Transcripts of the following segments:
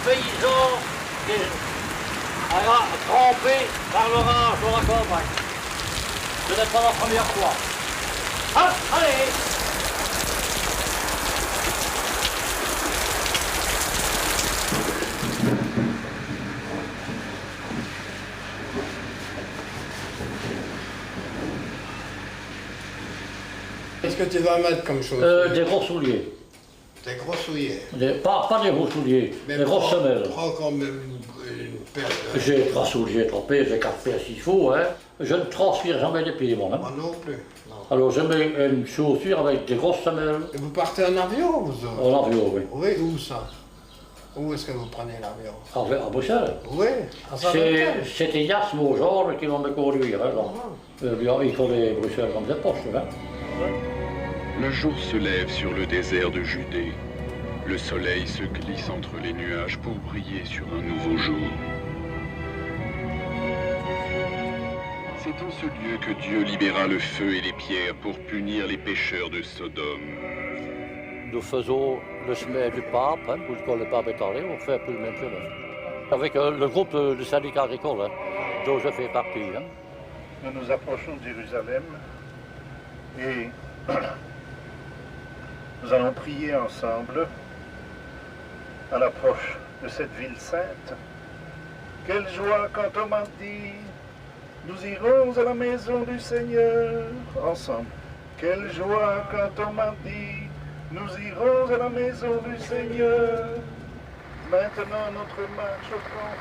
paysans trempés par l'orage dans la campagne. Ce n'est pas la première fois. Hop, allez! Qu'est-ce que tu vas mettre comme chose? Des gros souliers. Des gros souliers. Pas des gros souliers, Mais des grosses semelles. Prends comme une paire de... J'ai 3 souliers trempés, j'ai 4 paires s'il faut. Hein. Je ne transpire jamais les pieds, moi. Hein. Moi non plus. Non. Alors je mets une chaussure avec des grosses semelles. Et vous partez en avion, vous autres? En avion, oui. Oui, où ça? Où est-ce que vous prenez l'avion? À Bruxelles. Oui, à Saint-Martin. C'était Yass, mon genre, qui m'a fait conduire. Hein, il faut les Bruxelles comme des poches. Hein. Le jour se lève sur le désert de Judée. Le soleil se glisse entre les nuages pour briller sur un nouveau jour. C'est en ce lieu que Dieu libéra le feu et les pierres pour punir les pécheurs de Sodome. Nous faisons le chemin du pape, hein, quand le pape est allé, on fait un peu le même chemin. Avec le groupe du syndicat agricole, hein, dont je fais partie. Hein. Nous nous approchons de Jérusalem et nous allons prier ensemble à l'approche de cette ville sainte. Quelle joie quand on m'a dit, nous irons à la maison du Seigneur ensemble. Quelle joie quand on m'a dit, nous irons à la maison du Seigneur. Maintenant notre marche enfin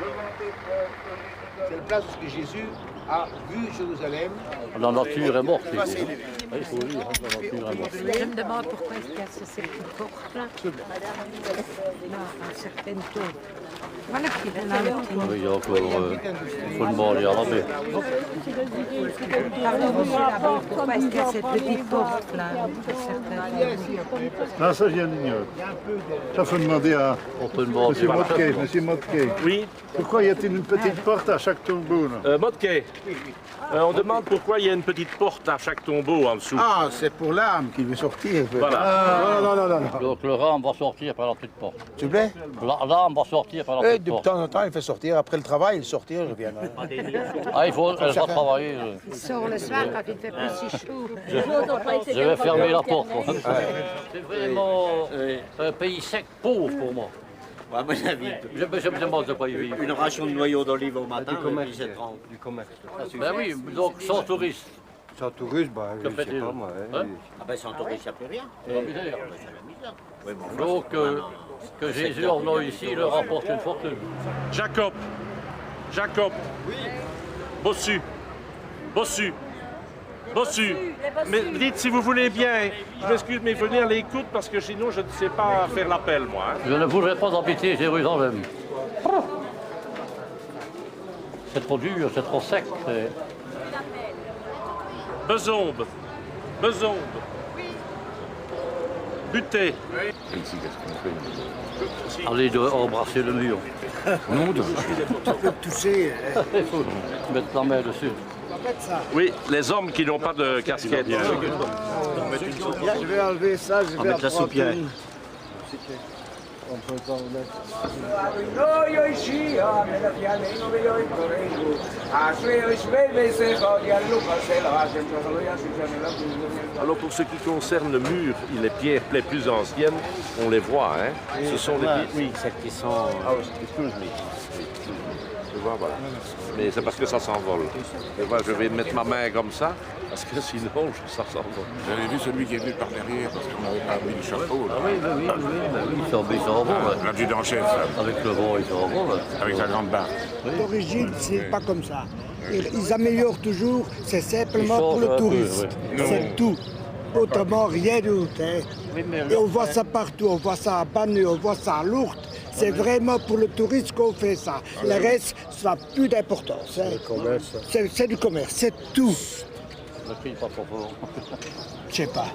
devant tes portes. C'est la place où Jésus a vu Jérusalem. La nature est morte. Facile. Il faut dire, hein, la nature est morte. Je me demande pourquoi est-ce qu'il y a ces petites portes là. Là, à certaines tours. Voilà qui est là. Oui, il y a encore... il faut demander à l'abbé. Pourquoi est-ce qu'il y a cette petite porte là à certaines tours. Non, ça je l'ignore. Ça faut demander à On peut demander... Monsieur Motke. Oui, Pourquoi y a-t-il une petite porte à chaque tombeau là? Motke, on demande pourquoi il y a une petite porte à chaque tombeau en dessous. Ah, c'est pour l'âme qui veut sortir. Voilà. Ah, non. Donc le rame va sortir par la petite porte. S'il vous plaît? L'âme va sortir par la Et petite de porte. temps en temps, il fait sortir. Après le travail, il sortir, je reviendrai. Ah, elle va travailler. Il sort le soir quand il fait plus si chaud. Je vais fermer la porte. C'est vraiment un pays sec, pauvre pour moi. À mon avis, Je me demande de quoi il vit. une ration de noyaux d'olive au matin, Du commerce. Ben oui, donc sans touristes. Sans tourisme, bah, Que je sais fait-il pas moi. Hein Ah ben sans touristes, il n'y a plus rien. C'est la misère. C'est la misère. Oui, bon, Donc que Jésus en venant ici leur rapporte une fortune. Jacob, oui. Bossu. Mais dites si vous voulez bien, je m'excuse, mais venez à l'écoute parce que sinon je ne sais pas faire l'appel, moi. Hein. Je ne voudrais pas habiter Jérusalem. C'est trop dur, c'est trop sec. Bezombe. Buté. Allez embrasser le mur. Tu peux toucher. Il faut mettre la main dessus. Oui, les hommes qui n'ont pas de casquette. Je vais enlever ça, je vais mettre la soupière. On peut pas en mettre. Alors pour ce qui concerne le mur, les pierres les plus anciennes, on les voit, hein. Ce sont les pierres. Oui, celles qui sont... Ah, excuse-moi. Je vois, voilà. Mais c'est parce que ça s'envole. Et moi, je vais mettre ma main comme ça, parce que sinon, ça s'envole. J'avais vu celui qui est venu par derrière parce qu'on n'avait pas mis le chapeau. Là. Ils s'en vont. L'adjudant-chef, Avec le vent, ils s'en vont. avec sa grande barre. D'origine, c'est pas comme ça. Ils améliorent toujours, c'est simplement pour le touriste. C'est tout. Autrement, rien d'autre. Hein. Et on voit ça partout, on voit ça à Banneux, on voit ça à Lourdes. C'est vraiment pour le touriste qu'on fait ça. Le reste, ça n'a plus d'importance. Hein. C'est du commerce, c'est tout. Ne crie pas trop fort. Je sais pas.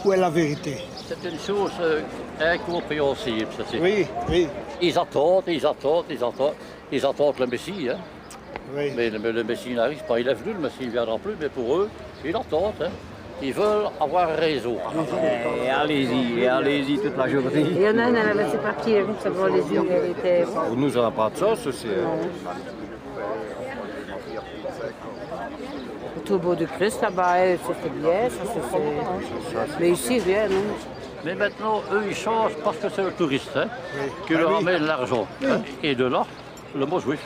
Où est la vérité? C'est une chose incompréhensible. Ça, Oui. Ils attendent le Messie. Hein. Oui. Mais le Messie n'arrive pas. Il est venu, le Messie ne viendra plus, mais pour eux, ils attendent. Hein. Ils veulent avoir un réseau. Et allez-y toute la journée. Il y en a un, elle avait ses papiers, ça va les yeux, elle était... Pour nous, ça n'a pas de sens aussi. Tout au beau de Christ, là-bas, c'était bien, ça c'est... Mais ici, rien, non. Mais maintenant, eux, ils changent parce que c'est le touriste qui leur amène l'argent. Hein. Et de là, le mot juif.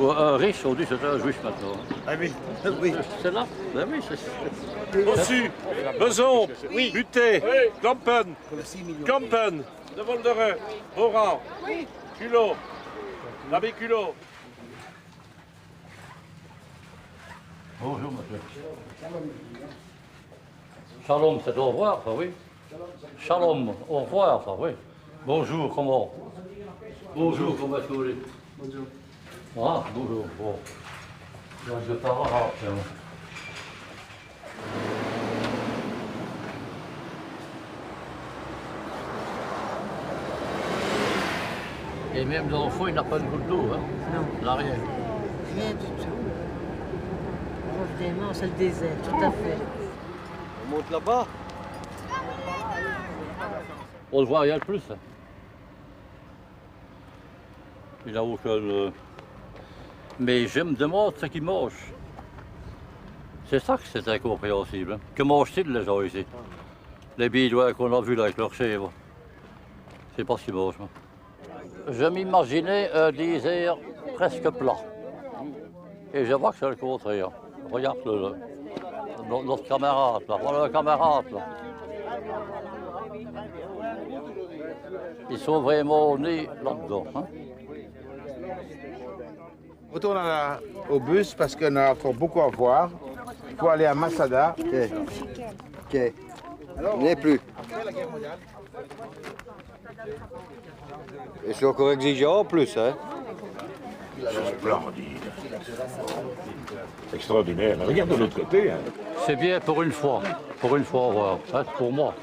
Un riche, on dit c'est un juif maintenant. Ah oui, oui. C'est là? Ben oui, c'est... Bossu, Beson, Buté, Kampen, De Volderen, Oran, Culot, l'abbé Culot. Bonjour, monsieur. Shalom, c'est au revoir, ça, oui. Shalom, au revoir, ça, oui. Bonjour, comment? Bonjour, comment est-ce que vous allez? Bonjour. Ah, bonjour, bon. Donc, je parle arabe, c'est bon. Et même dans le fond, il n'a pas de goutte d'eau, hein? Non. Il n'a rien. Rien du tout. Évidemment, c'est le désert, tout à fait. On monte là-bas. On le voit rien de plus. Hein. Il avoue que le... Mais je me demande ce qu'ils mangent. C'est ça que c'est incompréhensible. Hein. Que mangent-ils les gens ici? Les bidouins qu'on a vus là avec leurs chèvres. Je sais pas ce qu'ils mangent. Moi. Je m'imaginais un désert presque plat. Et je vois que c'est le contraire. Regarde notre camarade là. Voilà le camarade là. Ils sont vraiment nés là-dedans. Hein. On retourne au bus parce qu'on a encore beaucoup à voir. Il faut aller à Masada. Ok. Il n'est plus. Et c'est encore exigeant en plus, hein. Splendide. Extraordinaire. Regarde de l'autre côté. Hein. C'est bien pour une fois au revoir. Hein, pour moi.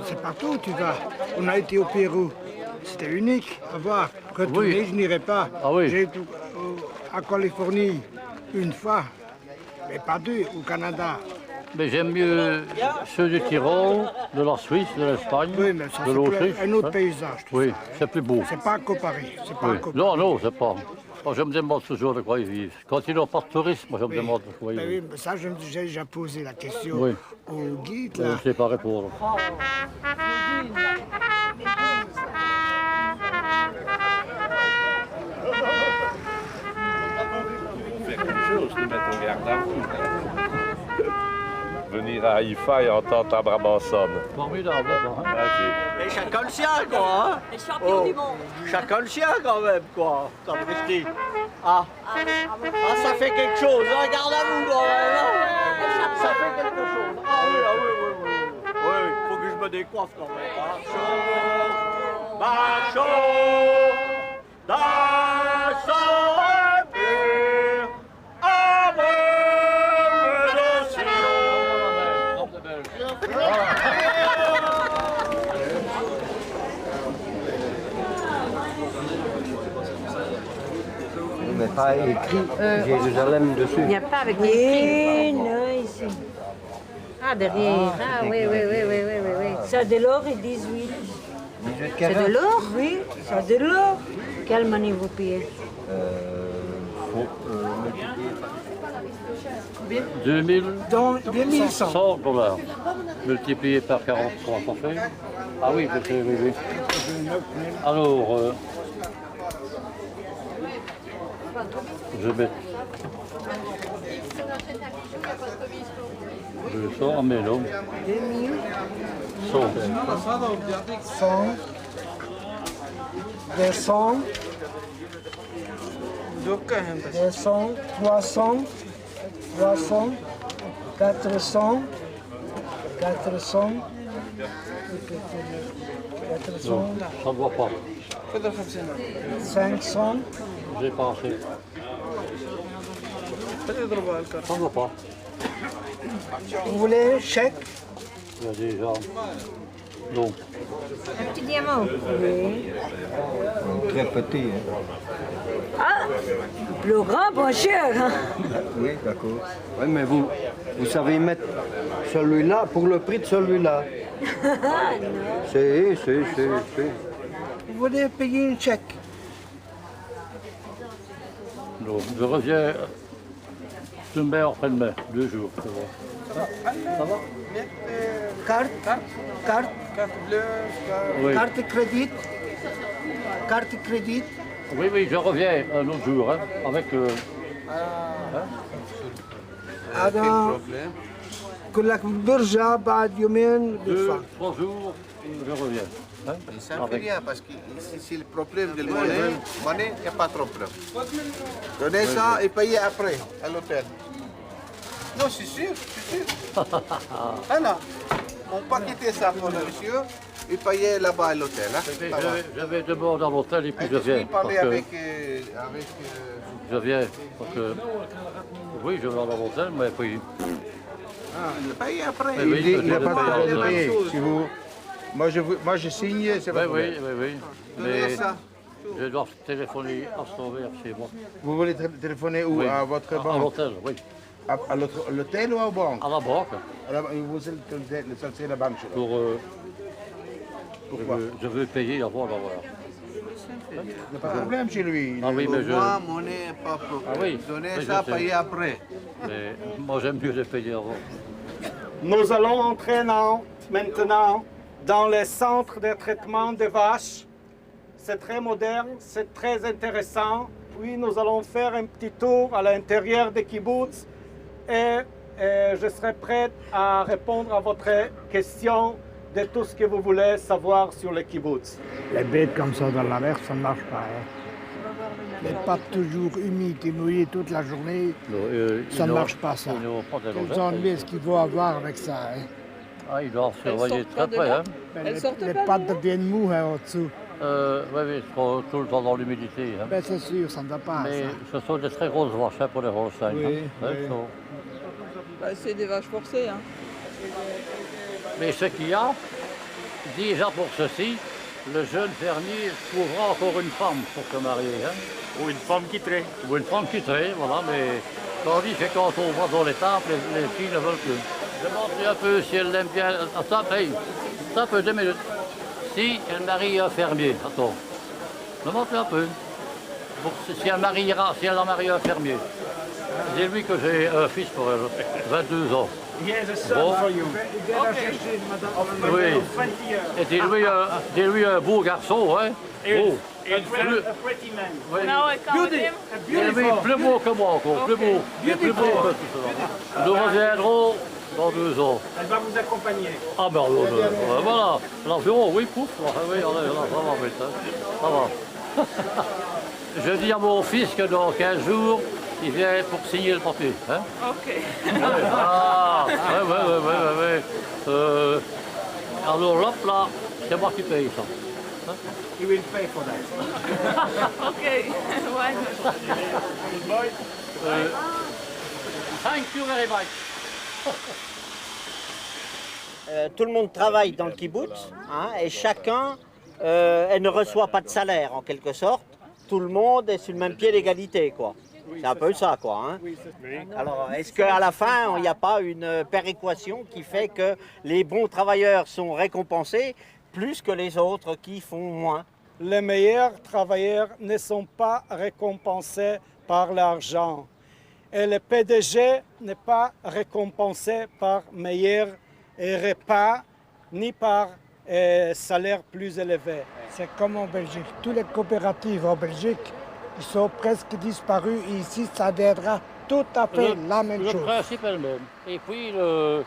C'est partout où tu vas. On a été au Pérou. C'était unique à voir. Retourner, je n'irai pas. Ah oui. J'ai été à Californie une fois, mais pas deux, au Canada. Mais j'aime mieux ceux du Tyrol, de la Suisse, de l'Espagne, Oui, mais ça, de l'Autriche. c'est un autre hein. paysage. Tout Oui, ça. c'est plus beau. C'est pas comparé. C'est pas Oui. comparé. Non, c'est pas. Moi, je me demande toujours de quoi ils vivent. Quand ils n'ont pas de tourisme, moi, je me demande de quoi ils Ben vivent. oui, mais ça, j'ai déjà posé la question Oui. au guide. Je Là. ne sais pas répondre. Venir à Haïfa et entendre ta brabançonne. Formidable, hein. Et chacun le sien, quoi, hein. Les champions du monde. Chacun le sien, quand même, quoi. Sapristi. Ah, ça fait quelque chose, hein. Garde à vous, quand même, hein. Ça fait quelque chose. Ah oui. Oui, faut que je me décoiffe, quand même. Macho, dans son pur, On n'a pas écrit Jérusalem dessus. Il n'y a pas avec les non, ici. Ah, derrière. Ah, oui. C'est de l'or et 18. C'est de l'or? Oui, C'est de l'or. quelle monnaie vous payez? 2100 $. Multiplié par 43, ça fait. Ah oui, oui. Alors, je vais mettre. Je sors un mélo. 100. 200, 200, 300, 400, 400, Non, ça ne va pas. 500, J'ai pas assez. Ça ne va pas. vous voulez chèque? Il y a déjà. Non. Un petit diamant. Oui. Très petit. Hein. Ah, le grand, pas cher. Hein? Oui, d'accord. Oui, mais vous savez mettre celui-là pour le prix de celui-là. C'est. Vous voulez payer une chèque? Non, je reviens demain après-demain, 2 jours. Ça va. Ça va? Carte bleue, Oui. carte crédit. Carte crédit. Oui, oui, je reviens un autre jour, hein, avec... Alors, que la Burja, بعد يومين 2, 3 jours, je reviens. Hein, Ça ne fait rien parce que si le problème de monnaie, il n'y a pas trop de problème. Donnez ça et payez après à l'hôtel. Non, c'est sûr, c'est sûr. Voilà. On ne peut pas quitter ça pour le monsieur et payer là-bas à l'hôtel. Hein. Je vais d'abord dans l'hôtel et puis je viens. Parler Parce que avec je viens, parce que... Oui, je vais dans l'hôtel, mais puis... payer après. Mais oui, Il n'a pas pas de de payer. Si vous... Moi, je signe, c'est pas Oui, oui. Donnez Mais ça. je dois téléphoner à Sauveur chez moi. Vous voulez téléphoner où? Oui. À votre banque? À l'hôtel, oui. À l'hôtel ou à la banque? À la banque. Vous êtes la banque? Pour... Pourquoi? Je veux payer avant d'avoir. Il n'y a pas de problème chez lui. Ah oui, mais je... Moi, monnaie, pas pour. Ah oui. Donnez Oui, ça, je sais. payez après. Mais moi, j'aime mieux les payer avant. Nous allons entrer maintenant dans le centre de traitement des vaches. C'est très moderne, c'est très intéressant. Puis nous allons faire un petit tour à l'intérieur des kibbutz et je serai prête à répondre à votre question de tout ce que vous voulez savoir sur les kibbutz. Les bêtes comme ça dans la mer, ça ne marche pas. Hein. Les pattes toujours humides et mouillées toute la journée, ça ne marche pas ça. Quels ennuis est-ce qu'il faut avoir avec ça? Hein? Ah, il doit surveiller très près. Hein. Les pattes deviennent moues hein, au-dessous. Oui, tout le temps dans l'humidité. Hein. Ben, c'est sûr, ça ne va pas. Mais ça. ce sont des très grosses vaches hein, pour les Holstein. Oui, hein. Bah, c'est des vaches forcées. Hein. Mais ce qu'il y a, déjà pour ceci, le jeune fermier trouvera encore une femme pour se marier. Hein. Ou une femme qui traite. Ou une femme qui traite, voilà, mais tandis que quand on va dans les temples, les filles ne veulent plus. Demandez un peu si elle l'aime bien. Attends, un peu, 2 minutes. Si elle marie un fermier, attends, demandez un peu. Si elle a marié un fermier, dis-lui que j'ai un fils pour elle, 22 ans. Bon. Oui. Et dis-lui un beau garçon, hein. Beau. Oui. Plus beau que moi encore, plus beau. Plus beau que tout cela. Nous reviendrons dans 2 ans. Elle va vous accompagner. Ah ben voilà, l'environ, oui, pouf. Oui, ça va vite, hein. Ça va. Je dis à mon fils que dans 15 jours, il vient pour signer le papier. Hein? Ok. Ah, ouais. Alors là, c'est moi qui paye ça. Hein? He will pay for that. Ok. Ouais. Thank you very much. Tout le monde travaille dans le kibbutz hein, et chacun elle ne reçoit pas de salaire en quelque sorte. Tout le monde est sur le même pied d'égalité, quoi. C'est un peu ça, quoi. Hein. Alors, est-ce qu'à la fin, il n'y a pas une péréquation qui fait que les bons travailleurs sont récompensés plus que les autres qui font moins? Les meilleurs travailleurs ne sont pas récompensés par l'argent. Et le PDG n'est pas récompensé par meilleurs repas ni par salaire plus élevé. C'est comme en Belgique. Toutes les coopératives en Belgique ils sont presque disparues. Et ici, ça deviendra tout à fait la même chose. Le principe est le même. Et puis, le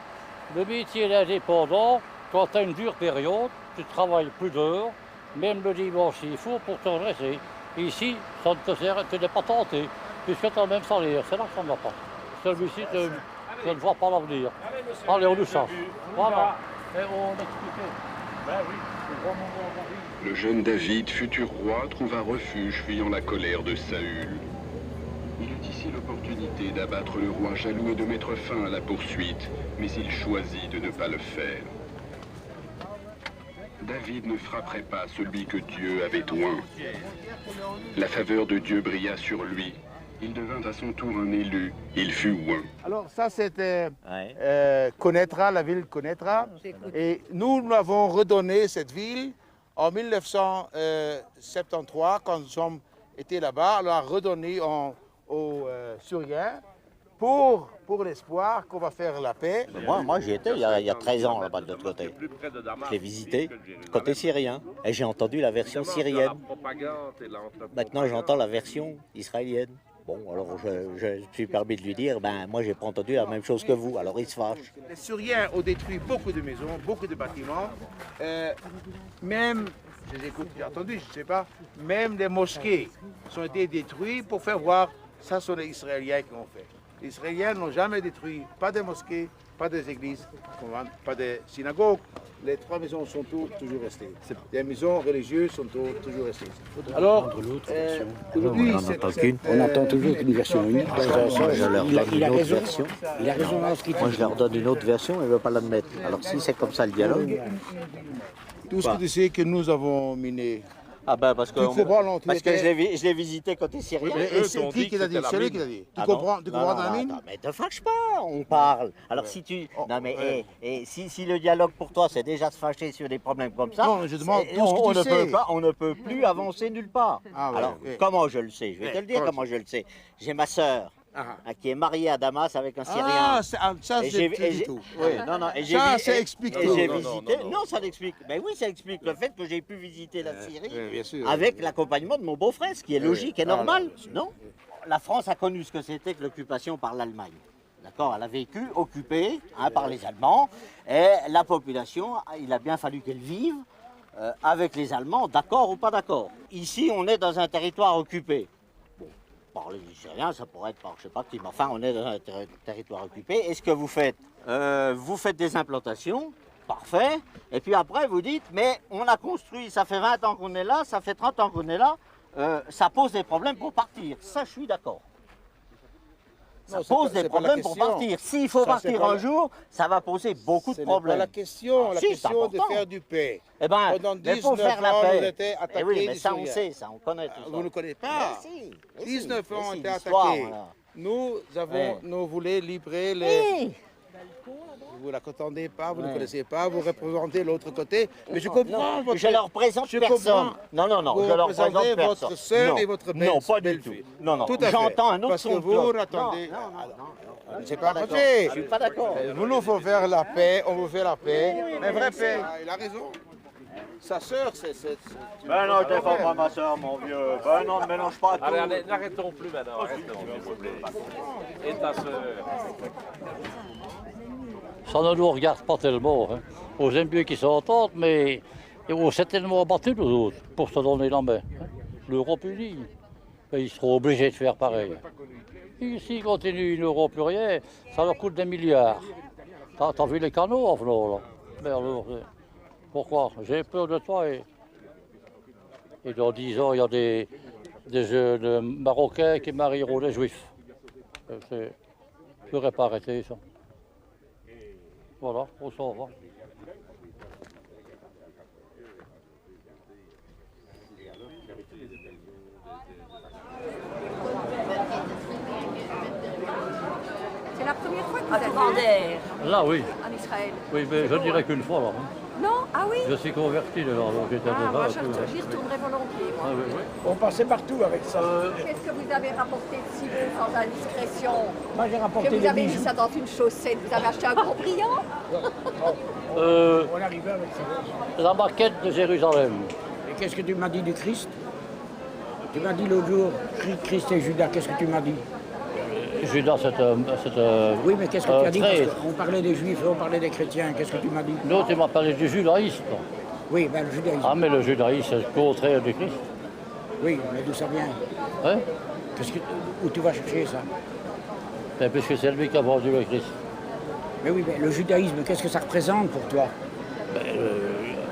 métier d'indépendant, quand tu as une dure période, tu travailles plus d'heures, même le dimanche s'il faut, pour te redresser. Ici, ça ne te sert, tu n'es pas tenté, puisque tu as le même salaire. C'est là que ça ne va pas. Celui-ci, tu ne vois pas l'avenir. Allez, on nous chasse. Voilà. Et on expliquait. Ben oui, c'est vraiment bon. Le jeune David, futur roi, trouve un refuge fuyant la colère de Saül. Il eut ici l'opportunité d'abattre le roi jaloux et de mettre fin à la poursuite, mais il choisit de ne pas le faire. David ne frapperait pas celui que Dieu avait oint. La faveur de Dieu brilla sur lui. Il devint à son tour un élu. Il fut oint. Alors ça c'était Konetra, la ville Konetra. Et nous avons redonné cette ville en 1973 quand nous sommes été là-bas. On l'a redonné aux Syriens pour l'espoir qu'on va faire la paix. Moi j'y étais il y a 13 ans là-bas de l'autre côté. Je l'ai visité, côté syrien. Et j'ai entendu la version syrienne. Maintenant j'entends la version israélienne. Bon, alors je me suis permis de lui dire, ben moi j'ai pas entendu la même chose que vous, alors il se fâche. Les Syriens ont détruit beaucoup de maisons, beaucoup de bâtiments, même, je les écoute, j'ai entendu, je ne sais pas, même les mosquées ont été détruites pour faire voir, ça sont les Israéliens qui ont fait. Les Israéliens n'ont jamais détruit, pas de mosquées, pas des églises, pas de synagogues. Les 3 maisons sont toujours restées. Les maisons religieuses sont toujours restées. Alors, aujourd'hui, on entend toujours une version unique. Je leur donne une autre version. Il a raison dans ce qu'il dit. Moi, je leur donne une autre version et ils ne veulent pas l'admettre. Alors, si c'est comme ça le dialogue. Tout ce que tu sais que nous avons miné. Ah ben parce que je l'ai visité côté syrien. Et c'est qui t'a dit? C'est lui qui t'a dit. Tu comprends dans la mine? Mais te fâche pas, on parle. Alors si tu... Non mais si le dialogue pour toi c'est déjà se fâcher sur des problèmes comme ça, non, je demande tout ce que tu sais. On ne peut plus avancer nulle part. Alors comment je le sais? Je vais te le dire comment je le sais. J'ai ma sœur. Qui est mariée à Damas avec un Syrien. Ah, ça c'est tout. Oui, non, ça explique tout. J'ai visité. Non, ça l'explique. Ben oui, ça explique le fait que j'ai pu visiter la Syrie avec l'accompagnement de mon beau-frère, ce qui est logique et normal. Non. La France a connu ce que c'était que l'occupation par l'Allemagne. D'accord, elle a vécu occupée par les Allemands et la population, il a bien fallu qu'elle vive avec les Allemands, d'accord ou pas d'accord. Ici, on est dans un territoire occupé. Par les Syriens, ça pourrait être par je sais pas qui, mais enfin, on est dans un territoire occupé. Et ce que vous faites des implantations, parfait, et puis après vous dites, mais on a construit, ça fait 20 ans qu'on est là, ça fait 30 ans qu'on est là, ça pose des problèmes pour partir. Ça, je suis d'accord. Ça pose des problèmes pour partir. S'il faut partir un jour, ça va poser beaucoup de problèmes. C'est pas la question, la question de faire du paix. Eh ben, pendant 19 ans, on était attaqués. Eh oui, mais ça, on sait, ça, on connaît tout ça. Vous ne connaissez pas. Mais 19 ans, on était attaqués. Voilà. Nous voulons libérer les... Vous ne la contendez pas, vous ne connaissez pas, vous représentez l'autre côté. Mais je comprends votre... Je ne leur représente personne. Non, je leur présente personne. Votre sœur et votre belle-fille. Non, pas du tout. Non, j'entends un autre son de cloche. Parce que vous attendez... C'est pas vrai. Je suis pas d'accord. Vous nous faut faire la paix, on vous fait la paix. Mais vraie paix. Il a raison. Sa sœur, c'est... Ben non, je défends pas ma sœur, mon vieux. Ben non, ne mélange pas tout. Allez, n'arrêtons plus maintenant. Et ta sœur. Ça ne nous regarde pas tellement. Hein. On aime bien qu'ils s'entendent, mais on s'est tellement battus nous autres pour se donner la main. Hein. L'Europe unie, ils seront obligés de faire pareil. S'ils continuent, ils n'auront plus rien, ça leur coûte des milliards. T'as vu les canaux en venant là? Merde, pourquoi? J'ai peur de toi. Et dans 10 ans, il y a des jeunes Marocains qui marieront des Juifs. Je ne pourrais pas arrêter ça. Voilà, on s'en va. C'est la première fois que vous allez Là, oui. En Israël. Oui, mais je dirais qu'une fois là. Hein. Non? Ah oui? Je suis converti déjà, donc j'étais moi, j'y retournerai volontiers. Moi. Ah, oui, oui. On passait partout avec ça. Qu'est-ce que vous avez rapporté de si beau sans indiscrétion? Moi, j'ai rapporté que vous avez mis bijoux. ça dans une chaussette. Vous avez acheté un gros brillant? On arrivait avec ça. La maquette de Jérusalem. Et qu'est-ce que tu m'as dit du Christ? Tu m'as dit l'autre jour, Christ et Judas, qu'est-ce que tu m'as dit? Judas, c'est oui, mais qu'est-ce que tu as dit? On parlait des Juifs, on parlait des chrétiens, qu'est-ce que tu m'as dit? Non, tu m'as parlé du judaïsme. Oui, ben le judaïsme. Ah, mais le judaïsme, c'est le contraire du Christ. Oui, mais d'où ça vient? Hein? Où tu vas chercher ça? Ben, puisque c'est lui qui a vendu le Christ. Mais oui, mais le judaïsme, qu'est-ce que ça représente pour toi?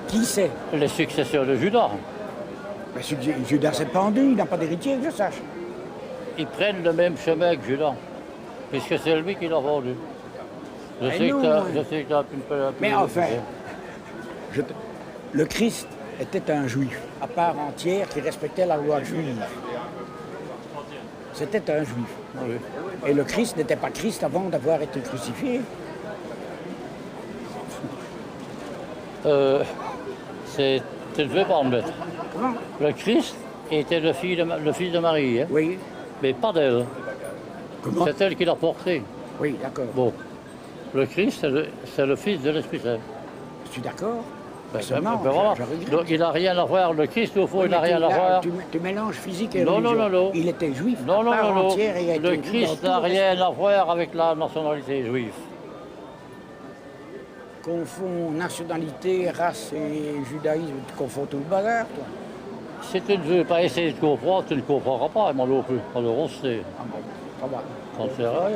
Qui c'est? Les successeurs de Judas. Mais Judas s'est pendu, il n'a pas d'héritier, que je sache. Ils prennent le même chemin que Judas, puisque c'est lui qui l'a vendu. Je sais que tu as une mais enfin, Le Christ était un juif, à part entière, qui respectait la loi juive. C'était un juif. Oui. Et le Christ n'était pas Christ avant d'avoir été crucifié. C'est élevé par le maître. Comment? Le Christ était le fils de Marie. Hein? Oui. Mais pas d'elle. Comment? C'est elle qui l'a porté. Oui, d'accord. Bon. Le Christ, c'est le fils de l'Esprit Saint. Je suis d'accord. Ben, Seulement, voilà. je regrette. Donc il n'a rien à voir, le Christ au fond, Oui, il n'a mais rien à voir. Tu mélanges physique et Non, religion. non, non, non. Il était juif, Non, non, à part non, non. entière et a été Le juif Christ dans n'a tout le rien à voir avec la nationalité juive. Confond nationalité, race et judaïsme, tu confonds tout le bazar, toi. Si tu ne veux pas essayer de comprendre, tu ne comprendras pas, moi non plus. Alors on sait. Ah bon, ça va. Ça ne sert à rien.